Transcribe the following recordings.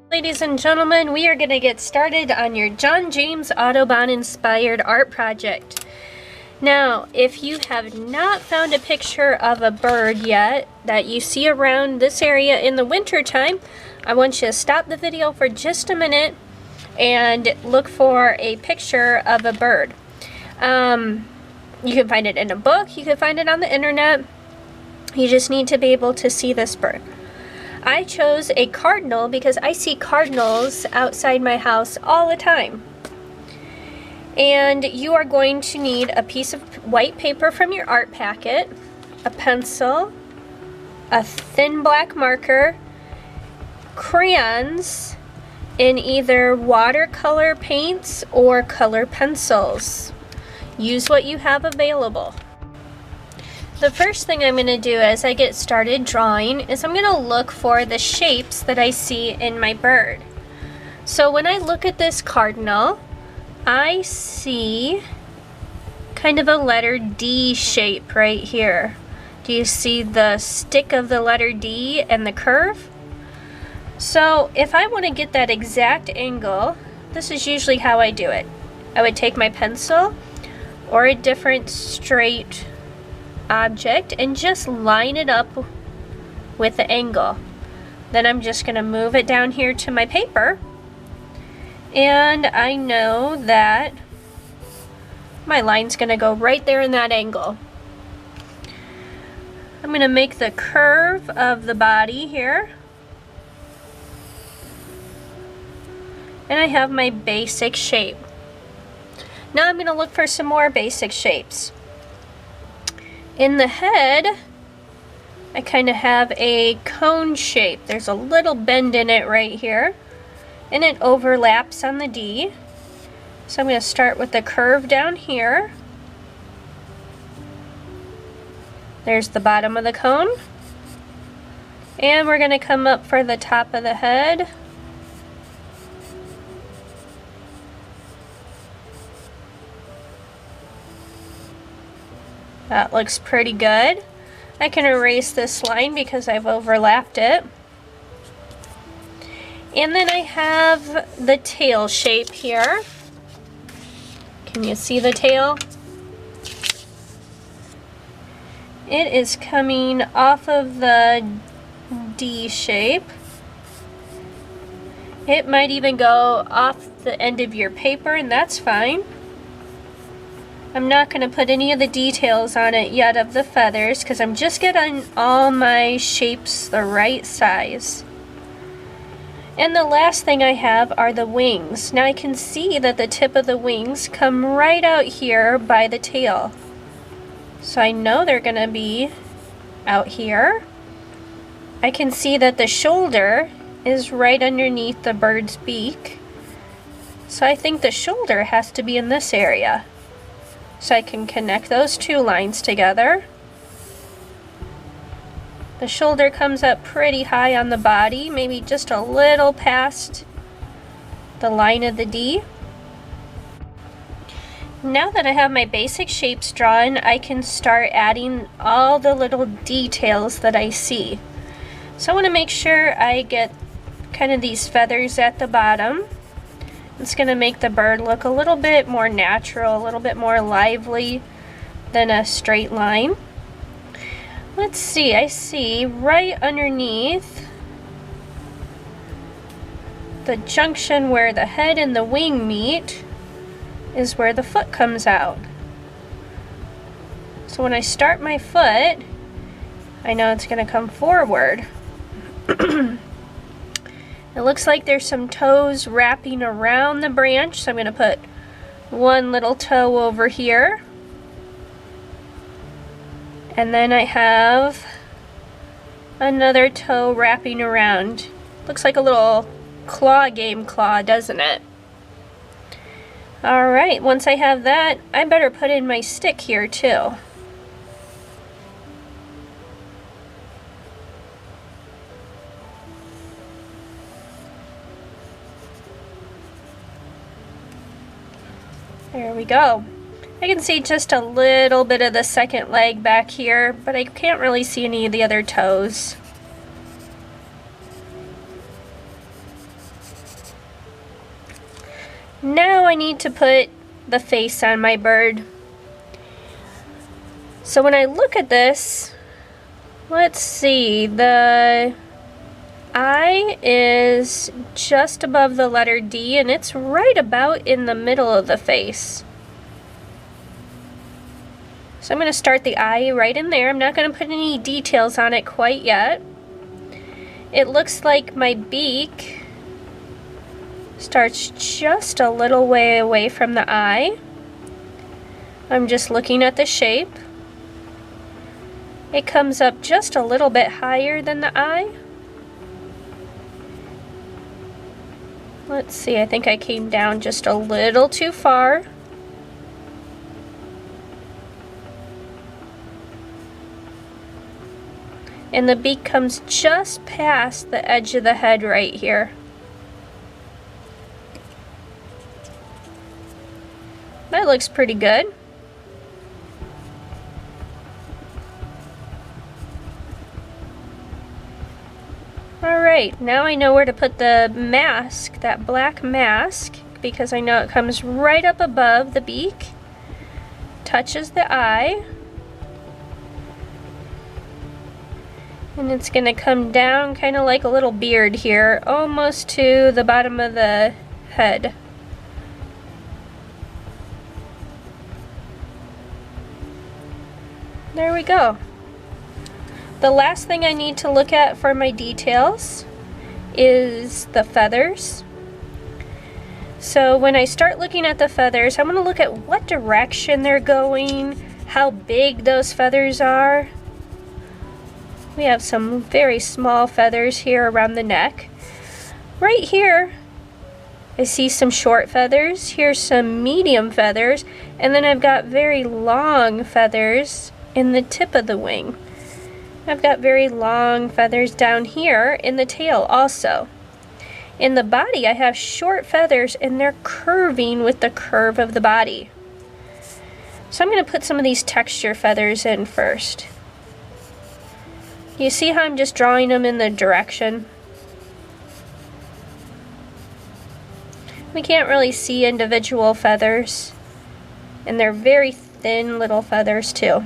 Ladies and gentlemen, we are going to get started on your John James Audubon inspired art project. Now, if you have not found a picture of a bird yet that you see around this area in the winter time, I want you to stop the video for just a minute and look for a picture of a bird. You can find it in a book, you can find it on the internet. You just need to be able to see this bird. I chose a cardinal because I see cardinals outside my house all the time. And you are going to need a piece of white paper from your art packet, a pencil, a thin black marker, crayons in either watercolor paints or color pencils. Use what you have available. The first thing I'm going to do as I get started drawing is I'm going to look for the shapes that I see in my bird. So when I look at this cardinal, I see kind of a letter D shape right here. Do you see the stick of the letter D and the curve? So if I want to get that exact angle, this is usually how I do it. I would take my pencil or a different straight object and just line it up with the angle. Then I'm just going to move it down here to my paper, and I know that my line's going to go right there in that angle. I'm going to make the curve of the body here, and I have my basic shape. Now I'm going to look for some more basic shapes. In the head, I kind of have a cone shape. There's a little bend in it right here, and it overlaps on the D. So I'm going to start with the curve down here. There's the bottom of the cone. And we're going to come up for the top of the head. That looks pretty good. I can erase this line because I've overlapped it. And then I have the tail shape here. Can you see the tail? It is coming off of the D shape. It might even go off the end of your paper, and that's fine. I'm not going to put any of the details on it yet of the feathers because I'm just getting all my shapes the right size. And the last thing I have are the wings. Now I can see that the tip of the wings come right out here by the tail. So I know they're going to be out here. I can see that the shoulder is right underneath the bird's beak. So I think the shoulder has to be in this area. So I can connect those two lines together. The shoulder comes up pretty high on the body, maybe just a little past the line of the D. Now that I have my basic shapes drawn, I can start adding all the little details that I see. So I want to make sure I get kind of these feathers at the bottom. It's going to make the bird look a little bit more natural, a little bit more lively than a straight line. Let's see, I see right underneath the junction where the head and the wing meet is where the foot comes out. So when I start my foot, I know it's going to come forward. It looks like there's some toes wrapping around the branch, so I'm going to put one little toe over here. And then I have another toe wrapping around. Looks like a little claw game claw, doesn't it? Alright, once I have that, I better put in my stick here too. There we go. I can see just a little bit of the second leg back here, but I can't really see any of the other toes. Now I need to put the face on my bird. So when I look at this, let's see, the eye is just above the letter D and it's right about in the middle of the face. So I'm going to start the eye right in there. I'm not going to put any details on it quite yet. It looks like my beak starts just a little way away from the eye. I'm just looking at the shape. It comes up just a little bit higher than the eye. Let's see, I think I came down just a little too far. And the beak comes just past the edge of the head right here. That looks pretty good. Alright, now I know where to put the mask, that black mask, because I know it comes right up above the beak, touches the eye, and it's going to come down kind of like a little beard here, almost to the bottom of the head. There we go. The last thing I need to look at for my details is the feathers. So when I start looking at the feathers, I'm going to look at what direction they're going, how big those feathers are. We have some very small feathers here around the neck. Right here, I see some short feathers. Here's some medium feathers. And then I've got very long feathers in the tip of the wing. I've got very long feathers down here in the tail also. In the body, I have short feathers and they're curving with the curve of the body. So I'm going to put some of these texture feathers in first. You see how I'm just drawing them in the direction? We can't really see individual feathers, and they're very thin little feathers too.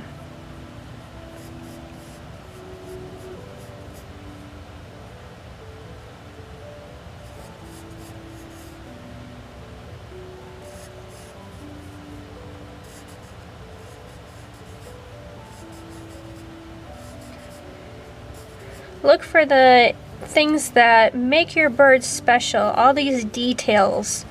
Look for the things that make your bird special, all these details.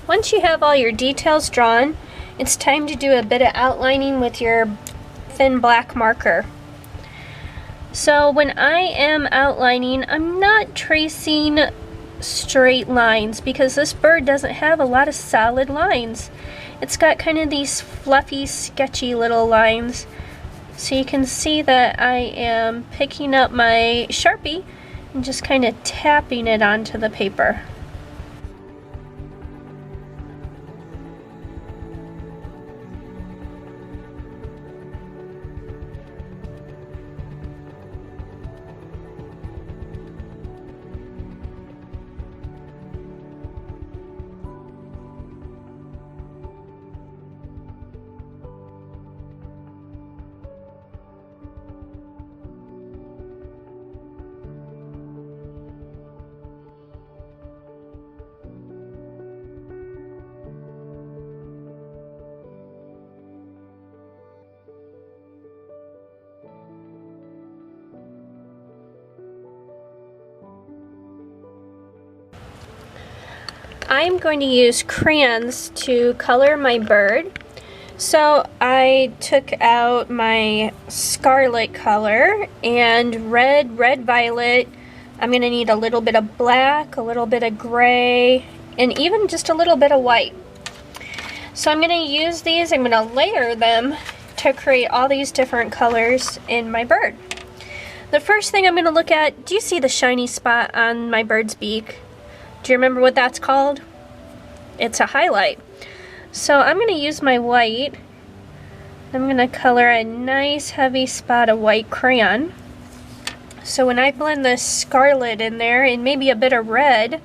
Once you have all your details drawn, it's time to do a bit of outlining with your thin black marker. So when I am outlining, I'm not tracing straight lines because this bird doesn't have a lot of solid lines. It's got kind of these fluffy, sketchy little lines. So you can see that I am picking up my Sharpie and just kind of tapping it onto the paper. I'm going to use crayons to color my bird. So I took out my scarlet color and red, violet. I'm going to need a little bit of black, a little bit of gray, and even just a little bit of white. So I'm going to use these, I'm going to layer them to create all these different colors in my bird. The first thing I'm going to look at, do you see the shiny spot on my bird's beak? Do you remember what that's called? It's a highlight. So I'm going to use my white. I'm going to color a nice heavy spot of white crayon. So when I blend the scarlet in there and maybe a bit of red,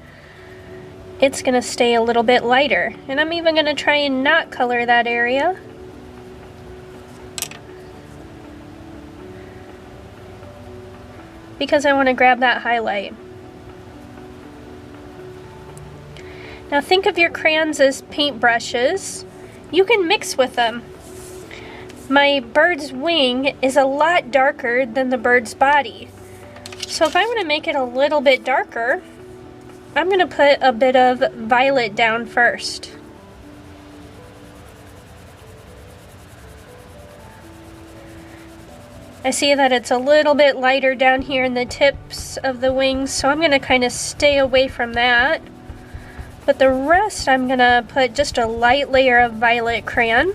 it's going to stay a little bit lighter. And I'm even going to try and not color that area. Because I want to grab that highlight. Now think of your crayons as paintbrushes. You can mix with them. My bird's wing is a lot darker than the bird's body. So if I want to make it a little bit darker, I'm going to put a bit of violet down first. I see that it's a little bit lighter down here in the tips of the wings, so I'm going to kind of stay away from that. But the rest I'm going to put just a light layer of violet crayon.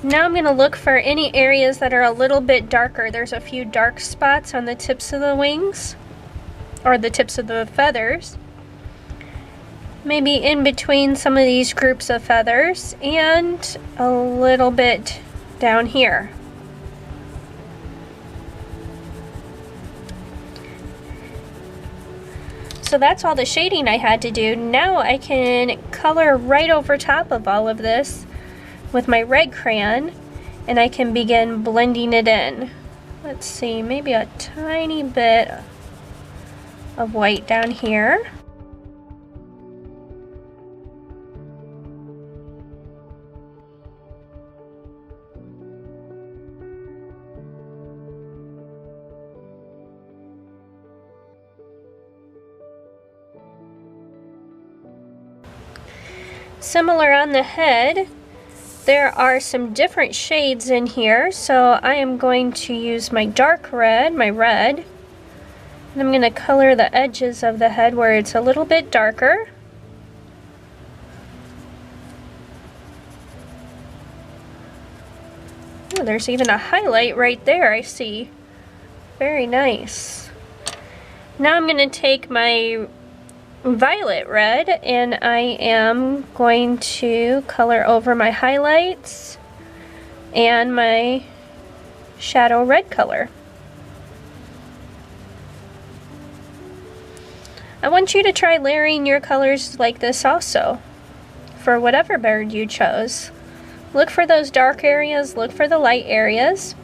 Now I'm going to look for any areas that are a little bit darker. There's a few dark spots on the tips of the wings, or the tips of the feathers. Maybe in between some of these groups of feathers, and a little bit down here. So that's all the shading I had to do. Now I can color right over top of all of this with my red crayon, and I can begin blending it in. Let's see, maybe a tiny bit of white down here. Similar on the head, there are some different shades in here, so I am going to use my dark red, my red, and I'm going to color the edges of the head where it's a little bit darker. Oh, there's even a highlight right there, I see. Very nice. Now I'm going to take my violet red and I am going to color over my highlights and my shadow red color. I want you to try layering your colors like this also for whatever bird you chose. Look for those dark areas, look for the light areas.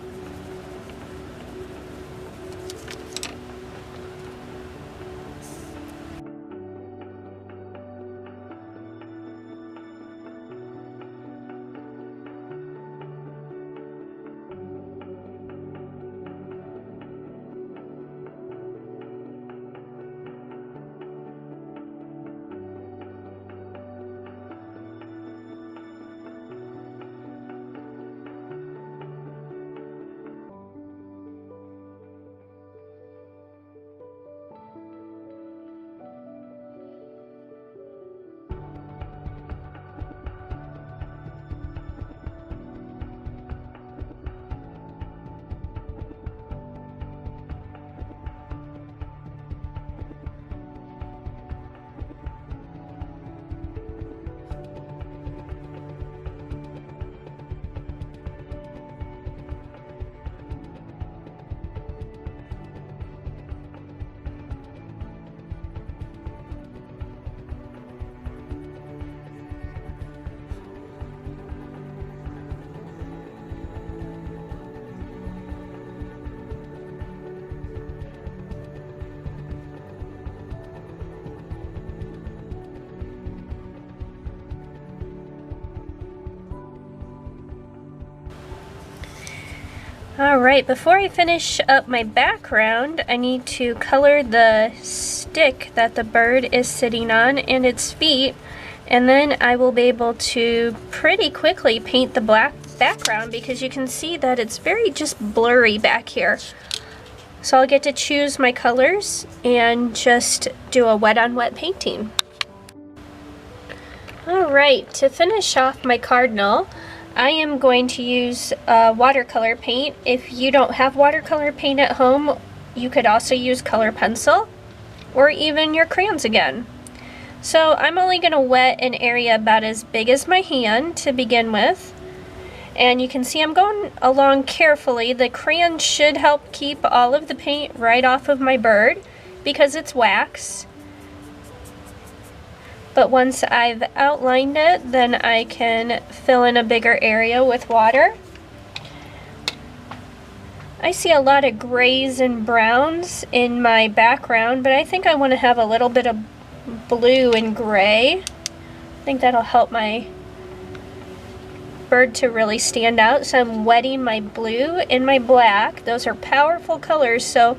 Alright, before I finish up my background, I need to color the stick that the bird is sitting on and its feet, and then I will be able to pretty quickly paint the black background because you can see that it's very just blurry back here. So I'll get to choose my colors and just do a wet on wet painting. Alright, to finish off my Cardinal, I am going to use watercolor paint. If you don't have watercolor paint at home, you could also use color pencil or even your crayons again. So I'm only going to wet an area about as big as my hand to begin with. And you can see I'm going along carefully. The crayon should help keep all of the paint right off of my bird because it's wax. But once I've outlined it, then I can fill in a bigger area with water. I see a lot of grays and browns in my background, but I think I want to have a little bit of blue and gray. I think that'll help my bird to really stand out. So I'm wetting my blue and my black. Those are powerful colors, so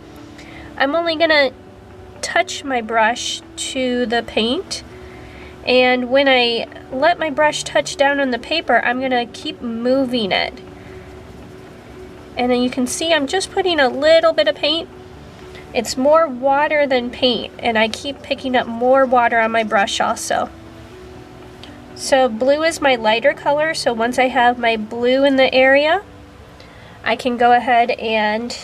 I'm only going to touch my brush to the paint. And when I let my brush touch down on the paper, I'm going to keep moving it. And then you can see I'm just putting a little bit of paint. It's more water than paint, and I keep picking up more water on my brush also. So blue is my lighter color, so once I have my blue in the area, I can go ahead and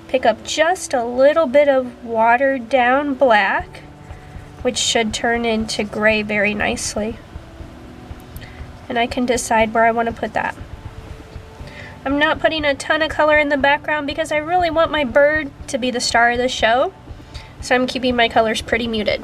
pick up just a little bit of watered down black, which should turn into gray very nicely. And I can decide where I want to put that. I'm not putting a ton of color in the background because I really want my bird to be the star of the show, so I'm keeping my colors pretty muted.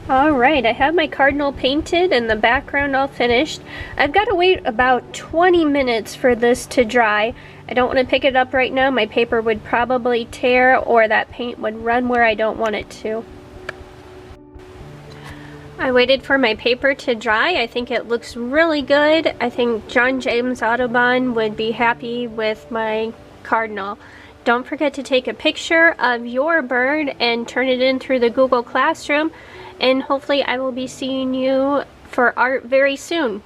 Alright, I have my Cardinal painted and the background all finished. I've got to wait about 20 minutes for this to dry. I don't want to pick it up right now. My paper would probably tear or that paint would run where I don't want it to. I waited for my paper to dry. I think it looks really good. I think John James Audubon would be happy with my Cardinal. Don't forget to take a picture of your bird and turn it in through the Google Classroom. And hopefully I will be seeing you for art very soon.